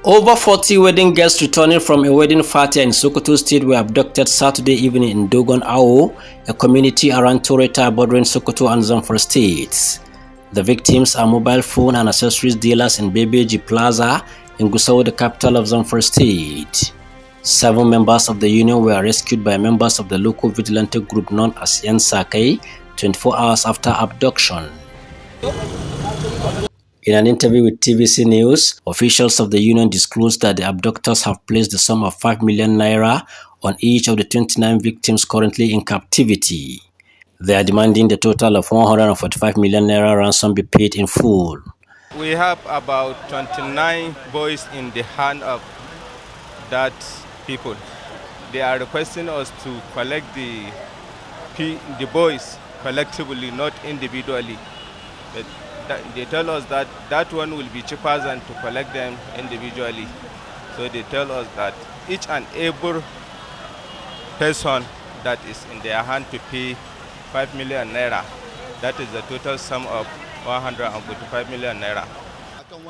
Over 40 wedding guests returning from a wedding party in Sokoto State were abducted Saturday evening in Dogon Awo, a community around Toreta bordering Sokoto and Zamfara states. The victims are mobile phone and accessories dealers in Bebeji Plaza in Gusau, the capital of Zamfara state. 7 members of the union were rescued by members of the local vigilante group known as Yan Sakai 24 hours after abduction. In an interview with TVC News, officials of the union disclosed that the abductors have placed the sum of 5 million naira on each of the 29 victims currently in captivity. They are demanding the total of 145 million naira ransom be paid in full. We have about 29 boys in the hand of that people. They are requesting us to collect the boys collectively, not individually. They tell us that that one will be cheaper than to collect them individually. So they tell us that each and every person that is in their hand to pay 5 million naira. That is the total sum of 145 million naira.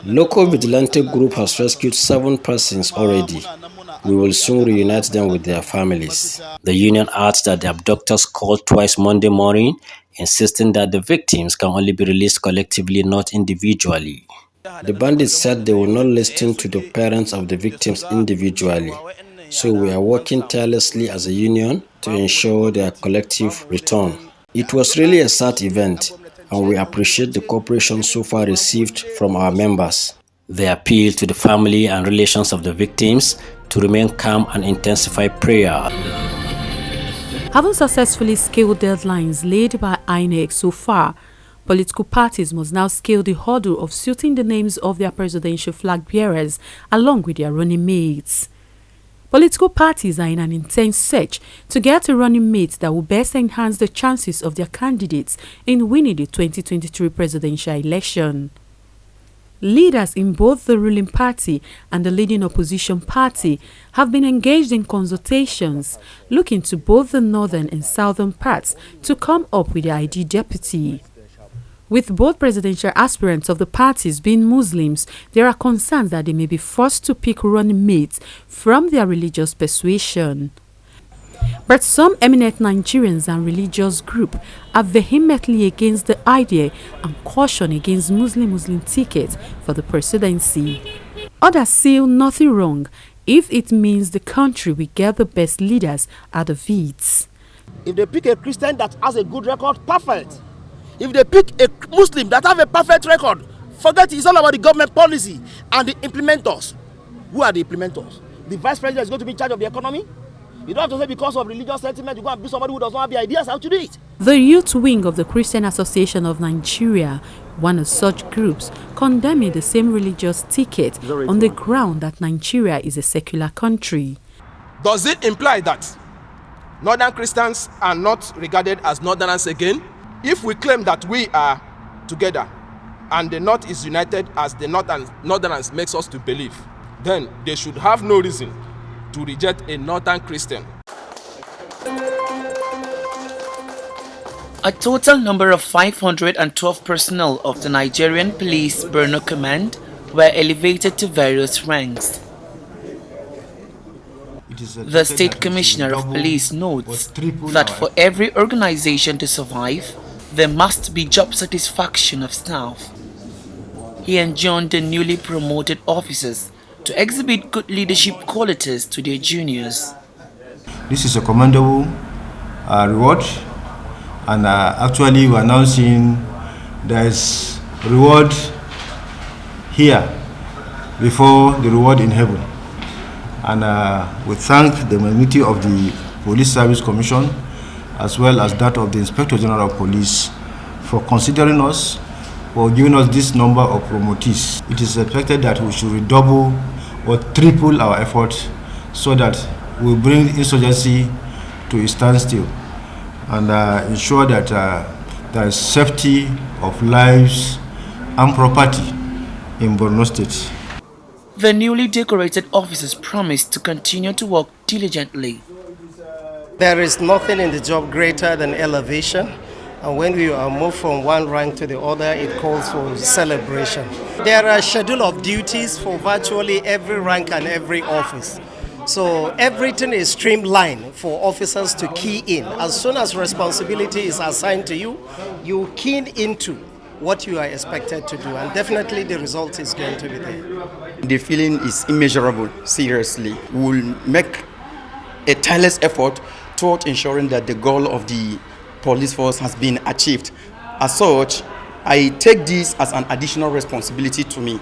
Local vigilante group has rescued 7 persons already. We will soon reunite them with their families. The union adds that the abductors called twice Monday morning, insisting that the victims can only be released collectively, not individually. The bandits said they will not listen to the parents of the victims individually. So we are working tirelessly as a union to ensure their collective return. It was really a sad event, and we appreciate the cooperation so far received from our members. They appeal to the family and relations of the victims to remain calm and intensify prayer. Having successfully scaled deadlines laid by INEC so far, political parties must now scale the hurdle of suiting the names of their presidential flag bearers along with their running mates. Political parties are in an intense search to get a running mate that will best enhance the chances of their candidates in winning the 2023 presidential election. Leaders in both the ruling party and the leading opposition party have been engaged in consultations, looking to both the northern and southern parts to come up with the ideal deputy. With both presidential aspirants of the parties being Muslims, there are concerns that they may be forced to pick running mates from their religious persuasion. But some eminent Nigerians and religious groups are vehemently against the idea and caution against Muslim tickets for the presidency. Others see nothing wrong if it means the country will get the best leaders at the seats. If they pick a Christian that has a good record, perfect. If they pick a Muslim that have a perfect record, forget it's all about the government policy and the implementers. Who are the implementers? The vice president is going to be in charge of the economy. You don't have to say because of religious sentiment, you go and be somebody who does not have the ideas how to do it. The youth wing of the Christian Association of Nigeria, one of such groups, condemning the same religious ticket on the ground that Nigeria is a secular country. Does it imply that Northern Christians are not regarded as Northerners again? If we claim that we are together and the North is united as the Northerners makes us to believe, then they should have no reason to reject a Northern Christian. A total number of 512 personnel of the Nigerian Police Borno Command were elevated to various ranks. The State Commissioner of Police notes that for every organization to survive, there must be job satisfaction of staff. He enjoined the newly promoted officers to exhibit good leadership qualities to their juniors. This is a commendable reward, and actually we are now seeing there is reward here before the reward in heaven. And we thank the magnitude of the Police Service Commission as well as that of the Inspector General of Police for considering us, for giving us this number of promotees. It is expected that we should redouble or triple our efforts so that we bring insurgency to a standstill and ensure that there is safety of lives and property in Borno State. The newly decorated officers promised to continue to work diligently. There is nothing in the job greater than elevation. And when we are moved from one rank to the other, it calls for celebration. There are a schedule of duties for virtually every rank and every office. So everything is streamlined for officers to key in. As soon as responsibility is assigned to you, you key into what you are expected to do, and definitely the result is going to be there. The feeling is immeasurable, seriously. We will make a tireless effort toward ensuring that the goal of the police force has been achieved. As such, I take this as an additional responsibility to me.